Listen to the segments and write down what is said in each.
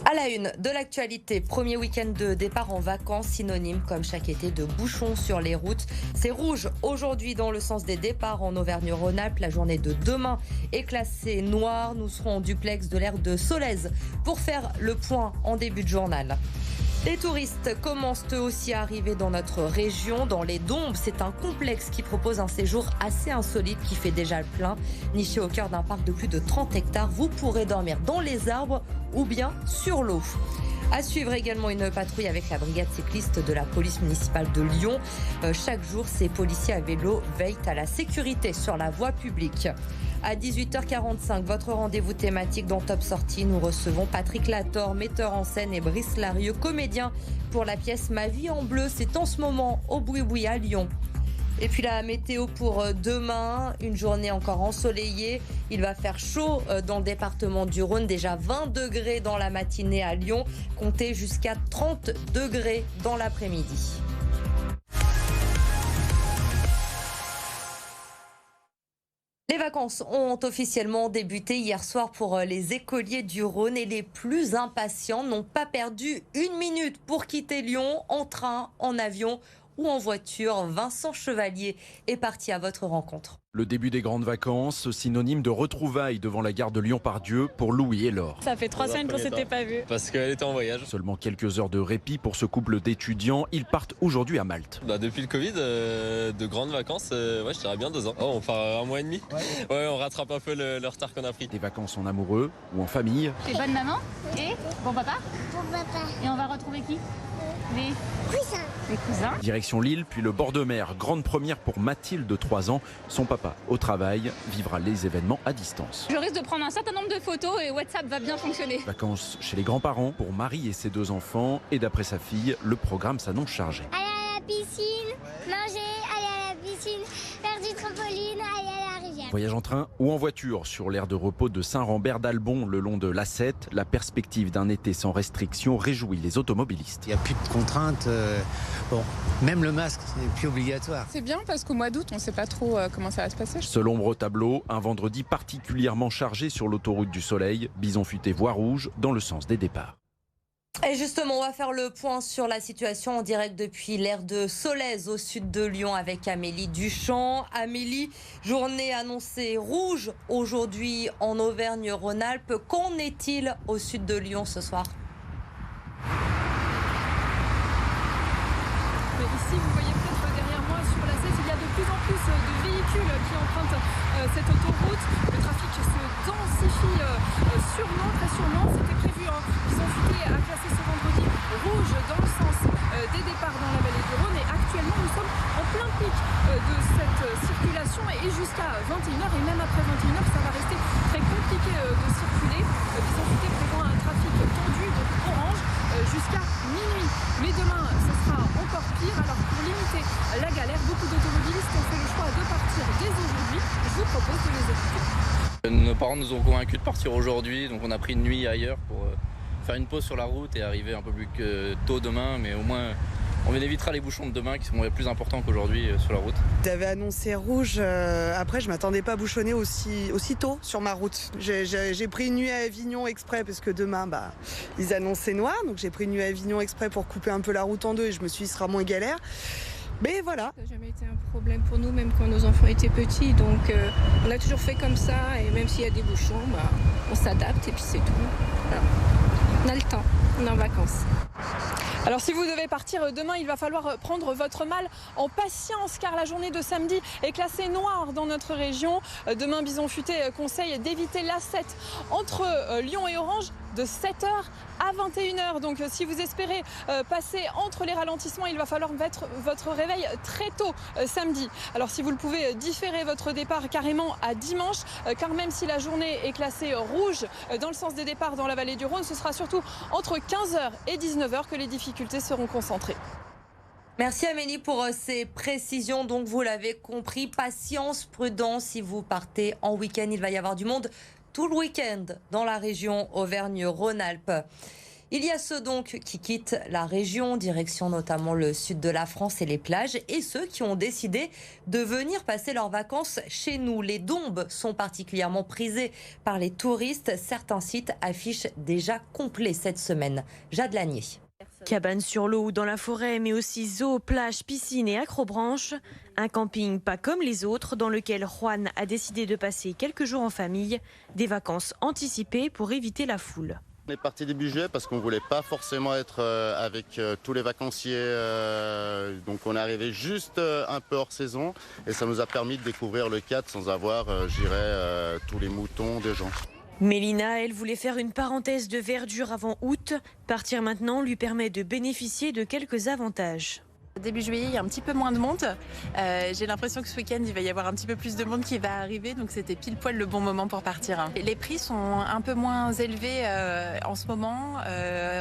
À la une de l'actualité, premier week-end de départ en vacances, synonyme comme chaque été de bouchons sur les routes. C'est rouge aujourd'hui dans le sens des départs en Auvergne-Rhône-Alpes. La journée de demain est classée noire. Nous serons en duplex de l'aire de Solèze pour faire le point en début de journal. Les touristes commencent eux aussi à arriver dans notre région, dans les Dombes. C'est un complexe qui propose un séjour assez insolite qui fait déjà le plein. Niché au cœur d'un parc de plus de 30 hectares, vous pourrez dormir dans les arbres ou bien sur l'eau. À suivre également une patrouille avec la brigade cycliste de la police municipale de Lyon. Chaque jour, ces policiers à vélo veillent à la sécurité sur la voie publique. À 18h45, votre rendez-vous thématique dans Top Sortie. Nous recevons Patrick Lator, metteur en scène, et Brice Larieux, comédien, pour la pièce Ma vie en bleu. C'est en ce moment au Boui-Boui à Lyon. Et puis la météo pour demain, une journée encore ensoleillée. Il va faire chaud dans le département du Rhône, déjà 20 degrés dans la matinée à Lyon, comptez jusqu'à 30 degrés dans l'après-midi. Les vacances ont officiellement débuté hier soir pour les écoliers du Rhône et les plus impatients n'ont pas perdu une minute pour quitter Lyon en train, en avion ou en voiture. Vincent Chevalier est parti à votre rencontre. Le début des grandes vacances, synonyme de retrouvailles devant la gare de Lyon-Pardieu pour Louis et Laure. Ça fait 3 semaines qu'on s'était pas vus. Parce qu'elle était en voyage. Seulement quelques heures de répit pour ce couple d'étudiants. Ils partent aujourd'hui à Malte. Depuis le Covid, de grandes vacances, ouais, je dirais bien 2 ans. Oh, on part 1 mois et demi. Ouais, on rattrape un peu le retard qu'on a pris. Des vacances en amoureux ou en famille. T'es bonne maman et bon papa. Bon papa. Et on va retrouver qui? Les Cousins. Les cousins. Direction Lille, puis le bord de mer. Grande première pour Mathilde, de 3 ans. Son papa, au travail, vivra les événements à distance. Je risque de prendre un certain nombre de photos et WhatsApp va bien fonctionner. Vacances chez les grands-parents pour Marie et ses 2 enfants. Et d'après sa fille, le programme s'annonce chargé. Aller à la piscine, manger, aller à la piscine, faire du trampoline, aller à la rivière. Voyage en train ou en voiture sur l'aire de repos de Saint-Rambert d'Albon, le long de l'A7. La perspective d'un été sans restriction réjouit les automobilistes. Il n'y a plus de contraintes. Bon, même le masque n'est plus obligatoire. C'est bien parce qu'au mois d'août, on ne sait pas trop comment ça va se passer. Seul ombre au tableau, un vendredi particulièrement chargé sur l'autoroute du Soleil. Bison futé voie rouge dans le sens des départs. Et justement, on va faire le point sur la situation en direct depuis l'aire de Solèze au sud de Lyon avec Amélie Duchamp. Amélie, journée annoncée rouge aujourd'hui en Auvergne-Rhône-Alpes. Qu'en est-il au sud de Lyon ce soir ? Ici, vous voyez peut-être derrière moi sur la 16, il y a de plus en plus de véhicules qui empruntent cette autoroute. Le trafic se densifie sûrement, très sûrement. C'était prévu. Ils ont futé à classer ce vendredi rouge dans le sens des départs dans la vallée du Rhône. Et actuellement, nous sommes en plein pic de cette circulation et jusqu'à 21h. Et même après 21h, ça va rester très compliqué de circuler. Ils ont futé prévoit un trafic tendu, donc orange, jusqu'à minuit. Mais demain, ce sera encore pire. Alors pour limiter la galère, beaucoup d'automobilistes ont fait le choix de partir dès aujourd'hui. Je vous propose de les écouter. Nos parents nous ont convaincus de partir aujourd'hui, donc on a pris une nuit ailleurs pour faire une pause sur la route et arriver un peu plus tôt demain, mais au moins on évitera les bouchons de demain qui sont plus importants qu'aujourd'hui sur la route. J'avais annoncé rouge, après je m'attendais pas à bouchonner aussi tôt sur ma route. J'ai pris une nuit à Avignon exprès parce que demain ils annonçaient noir, donc j'ai pris une nuit à Avignon exprès pour couper un peu la route en deux et je me suis dit ce sera moins galère. Mais voilà. Ça n'a jamais été un problème pour nous, même quand nos enfants étaient petits, donc on a toujours fait comme ça et même s'il y a des bouchons, on s'adapte et puis c'est tout. Voilà. On a le temps, on est en vacances. Alors si vous devez partir demain, il va falloir prendre votre mal en patience car la journée de samedi est classée noire dans notre région. Demain, Bison futé conseille d'éviter l'A7 entre Lyon et Orange de 7h à 21h. Donc si vous espérez passer entre les ralentissements, il va falloir mettre votre réveil très tôt samedi. Alors si vous le pouvez, différer votre départ carrément à dimanche car même si la journée est classée rouge dans le sens des départs dans la vallée du Rhône, ce sera surtout entre 15h et 19h que les difficultés seront concentrées. Merci Amélie pour ces précisions. Donc vous l'avez compris, patience, prudence si vous partez en week-end. Il va y avoir du monde tout le week-end dans la région Auvergne-Rhône-Alpes. Il y a ceux donc qui quittent la région, direction notamment le sud de la France et les plages, et ceux qui ont décidé de venir passer leurs vacances chez nous. Les Dombes sont particulièrement prisées par les touristes. Certains sites affichent déjà complet cette semaine. Jade Lanier. Cabane sur l'eau ou dans la forêt, mais aussi zoo, plage, piscine et acrobranche. Un camping pas comme les autres dans lequel Juan a décidé de passer quelques jours en famille. Des vacances anticipées pour éviter la foule. On est parti début juillet parce qu'on ne voulait pas forcément être avec tous les vacanciers. Donc on est arrivé juste un peu hors saison et ça nous a permis de découvrir le cadre sans avoir, tous les moutons des gens. Mélina, elle voulait faire une parenthèse de verdure avant août. Partir maintenant lui permet de bénéficier de quelques avantages. Début juillet, il y a un petit peu moins de monde. J'ai l'impression que ce week-end, il va y avoir un petit peu plus de monde qui va arriver. Donc c'était pile poil le bon moment pour partir. Et les prix sont un peu moins élevés en ce moment.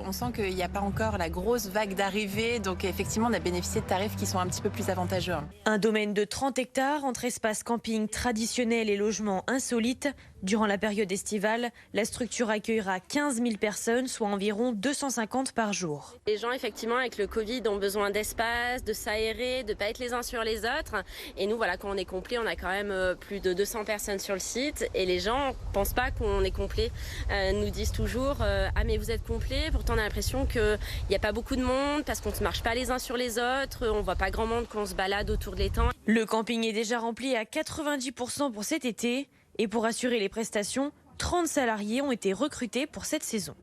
On sent qu'il n'y a pas encore la grosse vague d'arrivée. Donc effectivement, on a bénéficié de tarifs qui sont un petit peu plus avantageux. Un domaine de 30 hectares entre espaces camping traditionnels et logements insolites. Durant la période estivale, la structure accueillera 15 000 personnes, soit environ 250 par jour. Les gens, effectivement, avec le Covid, ont besoin d'espace, de s'aérer, de ne pas être les uns sur les autres. Et nous, voilà, quand on est complet, on a quand même plus de 200 personnes sur le site. Et les gens ne pensent pas qu'on est complet. Nous disent toujours « Ah, mais vous êtes complet ?» Pourtant, on a l'impression qu'il n'y a pas beaucoup de monde parce qu'on ne se marche pas les uns sur les autres. On ne voit pas grand monde quand on se balade autour de l'étang. Le camping est déjà rempli à 90% pour cet été. Et pour assurer les prestations, 30 salariés ont été recrutés pour cette saison.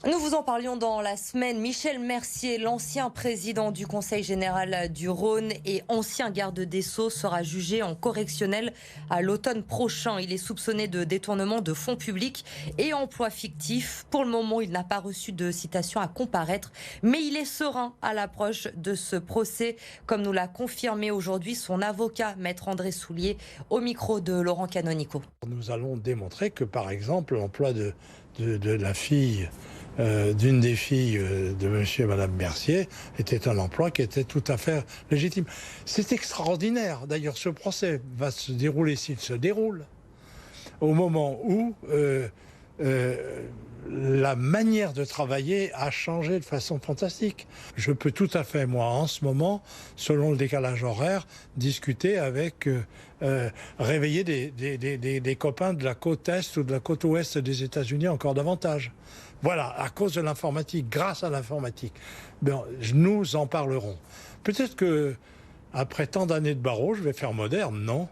Nous vous en parlions dans la semaine. Michel Mercier, l'ancien président du Conseil général du Rhône et ancien garde des Sceaux, sera jugé en correctionnel à l'automne prochain. Il est soupçonné de détournement de fonds publics et emploi fictif. Pour le moment, il n'a pas reçu de citation à comparaître, mais il est serein à l'approche de ce procès, comme nous l'a confirmé aujourd'hui son avocat, maître André Soulier, au micro de Laurent Canonico. Nous allons démontrer que, par exemple, l'emploi de la fille d'une des filles de monsieur et madame Mercier était un emploi qui était tout à fait légitime. C'est extraordinaire. D'ailleurs, ce procès va se dérouler s'il se déroule au moment où la manière de travailler a changé de façon fantastique. Je peux tout à fait, moi, en ce moment, selon le décalage horaire, discuter avec, réveiller des copains de la côte Est ou de la côte Ouest des États-Unis encore davantage. Voilà, à cause de l'informatique, grâce à l'informatique. Bon, nous en parlerons. Peut-être que après tant d'années de barreau, je vais faire moderne, non ?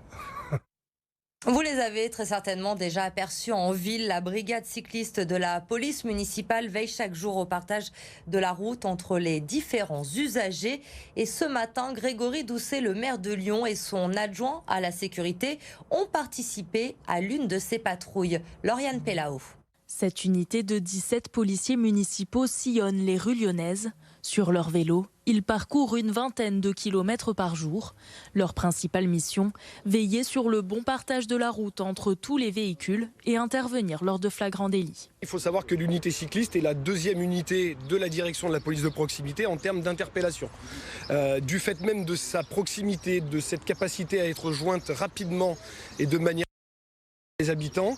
Vous les avez très certainement déjà aperçus en ville. La brigade cycliste de la police municipale veille chaque jour au partage de la route entre les différents usagers. Et ce matin, Grégory Doucet, le maire de Lyon, et son adjoint à la sécurité ont participé à l'une de ces patrouilles. Lauriane Pellao. Cette unité de 17 policiers municipaux sillonne les rues lyonnaises. Sur leur vélo, ils parcourent une vingtaine de kilomètres par jour. Leur principale mission, veiller sur le bon partage de la route entre tous les véhicules et intervenir lors de flagrants délits. Il faut savoir que l'unité cycliste est la deuxième unité de la direction de la police de proximité en termes d'interpellation. Du fait même de sa proximité, de cette capacité à être jointe rapidement et de manière les habitants,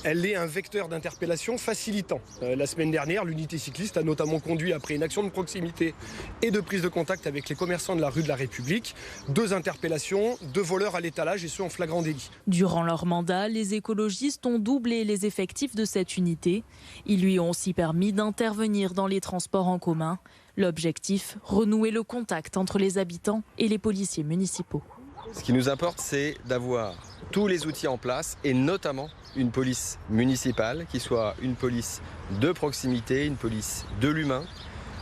elle est un vecteur d'interpellation facilitant. La semaine dernière, l'unité cycliste a notamment conduit, après une action de proximité et de prise de contact avec les commerçants de la rue de la République, 2 interpellations, 2 voleurs à l'étalage et ceux en flagrant délit. Durant leur mandat, les écologistes ont doublé les effectifs de cette unité. Ils lui ont aussi permis d'intervenir dans les transports en commun. L'objectif, renouer le contact entre les habitants et les policiers municipaux. Ce qui nous importe, c'est d'avoir tous les outils en place et notamment une police municipale qui soit une police de proximité, une police de l'humain,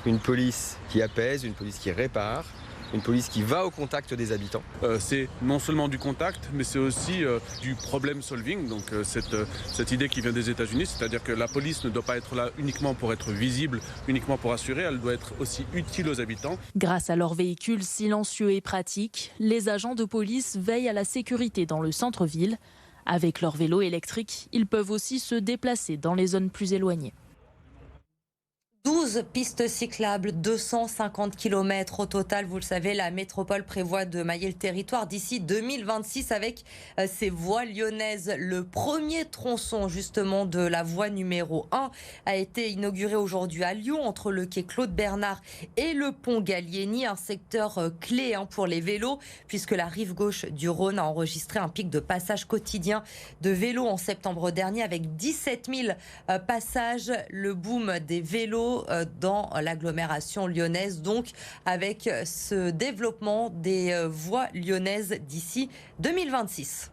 une police qui apaise, une police qui répare, une police qui va au contact des habitants. C'est non seulement du contact, mais c'est aussi du problem solving, donc cette idée qui vient des États-Unis, c'est-à-dire que la police ne doit pas être là uniquement pour être visible, uniquement pour assurer, elle doit être aussi utile aux habitants. Grâce à leurs véhicules silencieux et pratiques, les agents de police veillent à la sécurité dans le centre-ville. Avec leur vélo électrique, ils peuvent aussi se déplacer dans les zones plus éloignées. 12 12 pistes cyclables, 250 km au total. Vous le savez, la métropole prévoit de mailler le territoire d'ici 2026 avec ses voies lyonnaises. Le premier tronçon justement de la voie numéro 1 a été inauguré aujourd'hui à Lyon entre le quai Claude Bernard et le pont Gallieni, un secteur clé pour les vélos puisque la rive gauche du Rhône a enregistré un pic de passage quotidien de vélos en septembre dernier avec 17 000 passages. Le boom des vélos dans l'agglomération lyonnaise, donc avec ce développement des voies lyonnaises d'ici 2026.